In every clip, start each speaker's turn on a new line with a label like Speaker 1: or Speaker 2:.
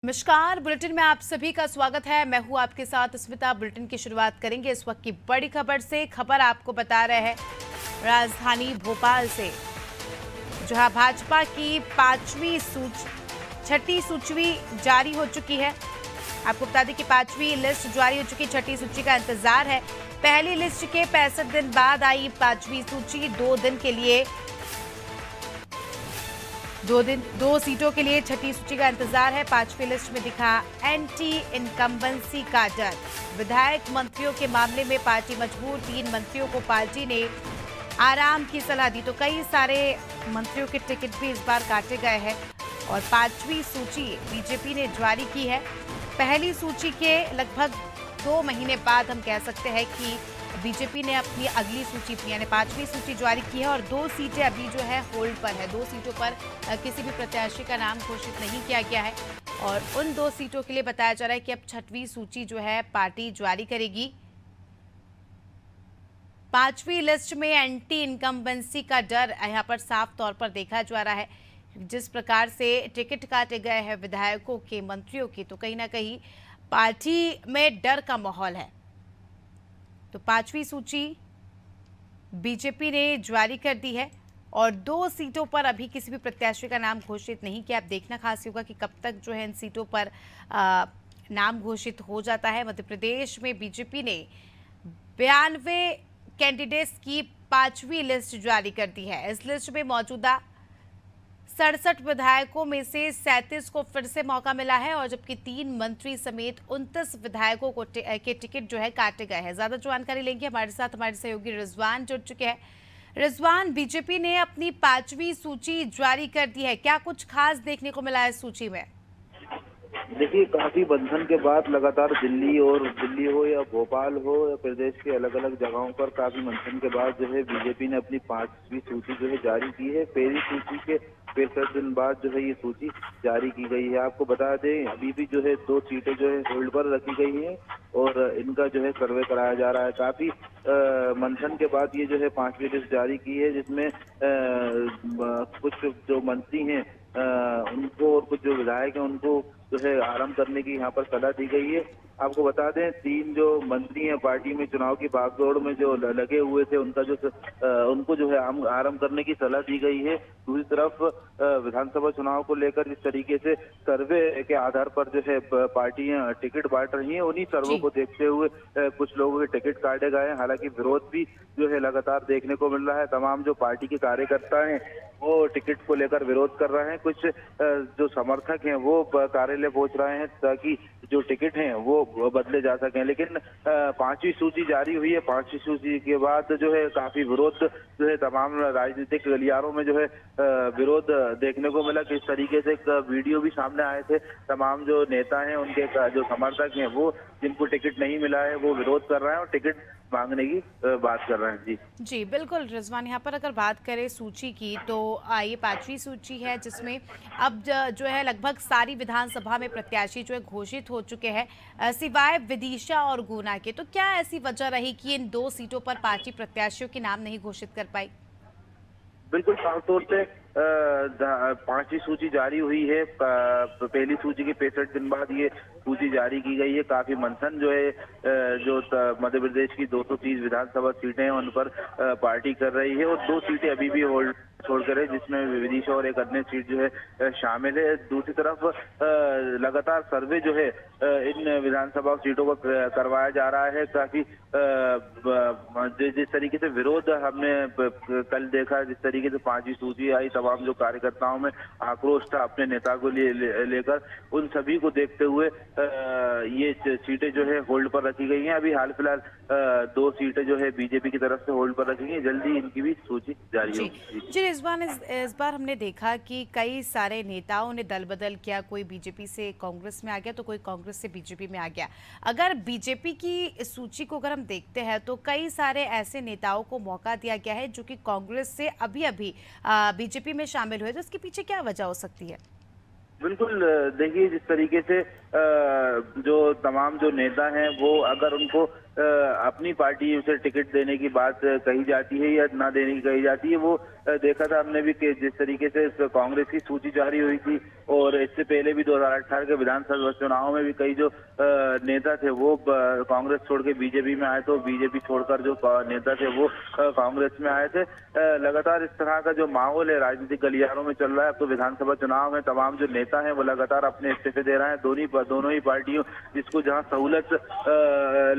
Speaker 1: नमस्कार। बुलेटिन में आप सभी का स्वागत है। मैं हूं आपके साथ स्मिता। बुलेटिन की शुरुआत करेंगे इस वक्त की बड़ी खबर से। खबर आपको बता रहे हैं राजधानी भोपाल से, जहां भाजपा की छठी सूची जारी हो चुकी है। आपको बता दें कि 5वीं लिस्ट जारी हो चुकी, छठी सूची का इंतजार है। पहली लिस्ट के 65 दिन बाद आई 5वीं सूची। 2 सीटों के लिए छठी सूची का इंतजार है। 5वीं लिस्ट में दिखा एंटी इनकम्बेंसी का डर। विधायक मंत्रियों के मामले में पार्टी मजबूर। 3 मंत्रियों को पार्टी ने आराम की सलाह दी, तो कई सारे मंत्रियों के टिकट भी इस बार काटे गए हैं। और 5वीं सूची बीजेपी ने जारी की है। पहली सूची के लगभग 2 महीने बाद हम कह सकते हैं कि बीजेपी ने अपनी अगली सूची यानी 5वीं सूची जारी की है। और 2 सीटें अभी जो है होल्ड पर है। 2 सीटों पर किसी भी प्रत्याशी का नाम घोषित नहीं किया गया है। और उन 2 सीटों के लिए बताया जा रहा है कि अब 6वीं सूची जो है पार्टी जारी करेगी। 5वीं लिस्ट में एंटी इनकम्बेंसी का डर यहाँ पर साफ तौर पर देखा जा रहा है। जिस प्रकार से टिकट काटे गए हैं विधायकों के, मंत्रियों की, तो कहीं ना कहीं पार्टी में डर का माहौल है। तो 5वीं सूची बीजेपी ने जारी कर दी है। और 2 सीटों पर अभी किसी भी प्रत्याशी का नाम घोषित नहीं किया। अब देखना खास होगा कि कब तक जो है इन सीटों पर नाम घोषित हो जाता है। मध्य प्रदेश में बीजेपी ने 92 कैंडिडेट्स की 5वीं लिस्ट जारी कर दी है। इस लिस्ट में मौजूदा 67 विधायकों में से 37 को फिर से मौका मिला है। और जबकि 3 मंत्री समेत 29 विधायकों को के टिकट जो है काटे गए हैं। ज्यादा जानकारी लेंगे हमारे साथ हमारे सहयोगी रिजवान जुड़ चुके हैं। रिजवान, बीजेपी ने अपनी 5वीं सूची जारी कर दी है, क्या कुछ खास देखने को मिला है इस सूची में?
Speaker 2: देखिए, काफी बंधन के बाद लगातार दिल्ली हो या भोपाल हो या प्रदेश के अलग अलग जगहों पर काफी मंथन के बाद जो है बीजेपी ने अपनी 5वीं सूची जो है जारी की है। पहली सूची के 65 दिन बाद जो है ये सूची जारी की गई है। आपको बता दें, अभी भी जो है 2 सीटें जो है होल्ड पर रखी गई हैं और इनका जो है सर्वे कराया जा रहा है। काफी मंथन के बाद ये जो है 5वीं लिस्ट जारी की है, जिसमें कुछ जो मंत्री हैं उनको और कुछ जो विधायक हैं उनको जो है आराम करने की यहाँ पर सलाह दी गई है। आपको बता दें, 3 जो मंत्री हैं पार्टी में चुनाव की भागदौड़ में जो लगे हुए थे, उनको जो है आराम करने की सलाह दी गई है। दूसरी तरफ विधानसभा चुनाव को लेकर जिस तरीके से सर्वे के आधार पर जो है पार्टियां टिकट बांट रही हैं, उन्हीं सर्वे को देखते हुए कुछ लोगों के टिकट काटे गए हैं। हालांकि विरोध भी जो है लगातार देखने को मिल रहा है। तमाम जो पार्टी के कार्यकर्ता हैं वो टिकट को लेकर विरोध कर रहे हैं। कुछ जो समर्थक हैं वो कार्यालय पहुंच रहे हैं ताकि जो टिकट हैं वो बदले जा सकें। लेकिन 5वीं सूची जारी हुई है। 5वीं सूची के बाद जो है काफी विरोध जो है तमाम राजनीतिक गलियारों में जो है विरोध देखने को मिला। किस तरीके से एक वीडियो भी सामने आए थे। तमाम जो नेता हैं उनके जो समर्थक हैं वो जिनको टिकट नहीं मिला है वो विरोध कर रहे हैं और टिकट मांगने की बात कर रहे हैं।
Speaker 1: जी बिल्कुल रिजवान, यहाँ पर अगर बात करें सूची की तो ये 5वीं सूची है, जिसमें अब जो है लगभग सारी विधानसभा में प्रत्याशी जो है घोषित हो चुके हैं, सिवाय विदिशा और गुना के। तो क्या ऐसी वजह रही कि इन 2 सीटों पर पार्टी प्रत्याशियों के नाम नहीं घोषित कर पाई?
Speaker 2: बिल्कुल साफ तौर से 5वीं सूची जारी हुई है। पहली सूची के 65 दिन बाद ये सूची जारी की गई है। काफी मंथन जो है जो मध्य प्रदेश की 230 विधानसभा सीटें हैं उन पर पार्टी कर रही है। और 2 सीटें अभी भी होल्ड छोड़कर है, जिसमें विदिशा और एक अन्य सीट जो है शामिल है। दूसरी तरफ लगातार सर्वे जो है इन विधानसभा सीटों पर करवाया जा रहा है। काफी जिस तरीके से विरोध हमने कल देखा, जिस तरीके से 5वीं सूची आई, तमाम जो कार्यकर्ताओं में आक्रोश था अपने नेता को लेकर, उन सभी को देखते हुए ये सीटें जो है होल्ड पर रखी गई हैं। अभी हाल फिलहाल 2 सीटें जो है बीजेपी की तरफ से होल्ड पर रखी गई हैं। जल्दी इनकी भी सूची जारी होगी।
Speaker 1: जी रिजवान, इस बार हमने देखा कि कई सारे नेताओं ने दल बदल किया। कोई बीजेपी से कांग्रेस में आ गया तो कोई कांग्रेस से बीजेपी में आ गया। अगर बीजेपी की सूची को अगर हम देखते हैं तो कई सारे ऐसे नेताओं को मौका दिया गया है जो कि कांग्रेस से अभी अभी बीजेपी में शामिल हुए। तो इसके पीछे क्या वजह हो सकती है?
Speaker 2: बिल्कुल, देखिए, जिस तरीके से जो तमाम जो नेता हैं वो अगर उनको अपनी पार्टी से टिकट देने की बात कही जाती है या ना देने की कही जाती है, वो देखा था हमने भी कि जिस तरीके से कांग्रेस की सूची जारी हुई थी और इससे पहले भी 2018 के विधानसभा चुनाव में भी कई जो नेता थे वो कांग्रेस छोड़ के बीजेपी में आए, तो बीजेपी छोड़कर जो नेता थे वो कांग्रेस में आए थे। लगातार इस तरह का जो माहौल है राजनीतिक गलियारों में चल रहा है। अब तो विधानसभा चुनाव में तमाम जो नेता हैं वो लगातार अपने इस्तीफे दे रहे हैं। दोनों ही पार्टियों जिसको जहां सहूलत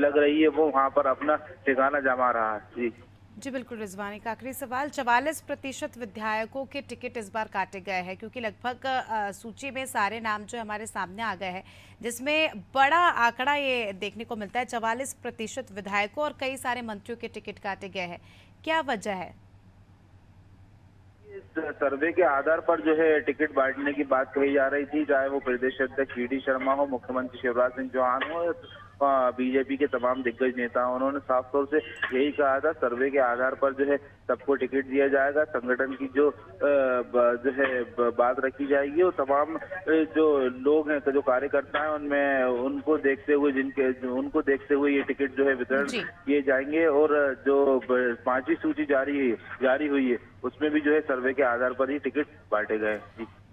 Speaker 2: लग रही है वो वहां पर अपना ठिकाना जमा रहा है। जी
Speaker 1: जी बिल्कुल रिजवान, एक आखिरी सवाल, 44% विधायकों के टिकट इस बार काटे गए हैं क्योंकि लगभग सूची में सारे नाम जो हमारे सामने आ गए हैं, जिसमें बड़ा आंकड़ा ये देखने को मिलता है, 44% विधायकों और कई सारे मंत्रियों के टिकट काटे गए हैं। क्या वजह है?
Speaker 2: इस सर्वे के आधार पर जो है टिकट बांटने की बात कही जा रही थी, चाहे वो प्रदेश अध्यक्ष वी डी शर्मा हो, मुख्यमंत्री शिवराज सिंह चौहान हो, बीजेपी के तमाम दिग्गज नेता, उन्होंने साफ तौर से यही कहा था सर्वे के आधार पर जो है सबको टिकट दिया जाएगा। संगठन की जो बात रखी जाएगी और तमाम जो लोग हैं, जो कार्यकर्ता हैं, उनमें उनको देखते हुए ये टिकट जो है वितरण किए जाएंगे। और जो 5वीं सूची जारी हुई है उसमें भी जो है सर्वे के आधार पर ही टिकट बांटे गए।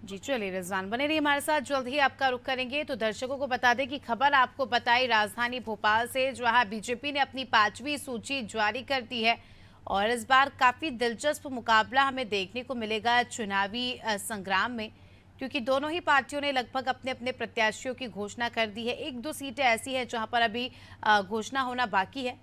Speaker 1: जी चलिए रिजवान, बने रहिए हमारे साथ, जल्द ही आपका रुख करेंगे। तो दर्शकों को बता दें कि खबर आपको बताई राजधानी भोपाल से, जहां बीजेपी ने अपनी 5वीं सूची जारी कर दी है और इस बार काफी दिलचस्प मुकाबला हमें देखने को मिलेगा चुनावी संग्राम में, क्योंकि दोनों ही पार्टियों ने लगभग अपने अपने प्रत्याशियों की घोषणा कर दी है। 1-2 सीटें ऐसी हैं जहां पर अभी घोषणा होना बाकी है।